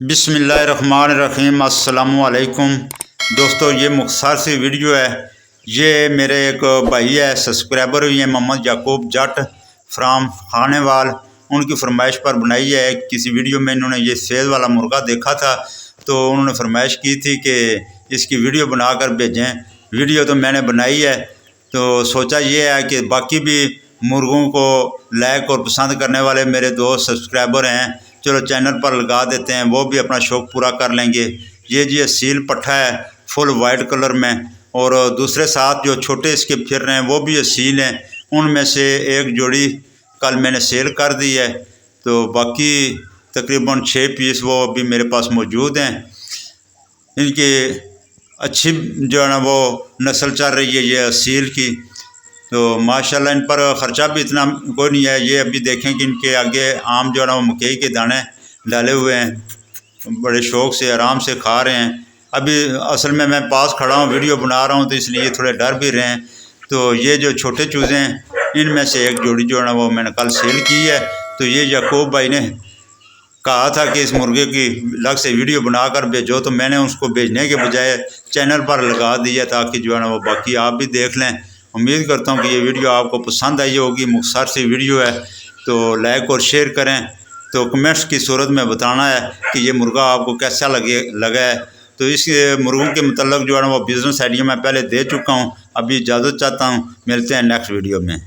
बिस्मिल्लाहिर्रहमानिर्रहीम अस्सलामुअलैकुम दोस्तों, ये मुख्तसर सी वीडियो है। ये मेरे एक भाई है, सब्सक्राइबर हुई है मोहम्मद याकूब जट फ्राम खानेवाल। उनकी फरमाइश पर बनाई है। किसी वीडियो में इन्होंने ये सेल वाला मुर्गा देखा था तो उन्होंने फरमाइश की थी कि इसकी वीडियो बनाकर भेजें। वीडियो तो मैंने बनाई है, तो सोचा ये है कि बाकी भी मुर्गों को लाइक और पसंद करने वाले मेरे दोस्त सब्सक्राइबर हैं, चलो चैनल पर लगा देते हैं, वो भी अपना शौक़ पूरा कर लेंगे। ये जी सील पट्ठा है फुल वाइट कलर में, और दूसरे साथ जो छोटे इसके फिर रहे हैं वो भी सील हैं। उनमें से एक जोड़ी कल मैंने सेल कर दी है, तो बाकी तकरीबन 6 पीस वो अभी मेरे पास मौजूद हैं। इनकी अच्छी जो है ना वो नस्ल चल रही है ये सील की, तो माशाल्लाह इन पर ख़र्चा भी इतना कोई नहीं है। ये अभी देखें कि इनके आगे आम जो है ना वो मकई के दाने डाले हुए हैं, बड़े शौक़ से आराम से खा रहे हैं। अभी असल में मैं पास खड़ा हूँ, वीडियो बना रहा हूँ, तो इसलिए थोड़े डर भी रहे हैं। तो ये जो छोटे चूज़े हैं इनमें से एक जोड़ी जो है ना वो मैंने कल सेल की है। तो ये याकूब भाई ने कहा था कि इस मुर्गे की अलग से वीडियो बनाकर भेजो, तो मैंने उसको भेजने के बजाय चैनल पर लगा दिया ताकि जो है ना वो बाकी आप भी देख लें। उम्मीद करता हूँ कि ये वीडियो आपको पसंद आई होगी। मुख्तसर सी वीडियो है, तो लाइक और शेयर करें। तो कमेंट्स की सूरत में बताना है कि ये मुर्गा आपको कैसा लगा है। तो इस मुर्गों के मतलब जो है ना वो बिज़नेस आइडिया मैं पहले दे चुका हूँ। अभी इजाज़त चाहता हूँ, मिलते हैं नेक्स्ट वीडियो में।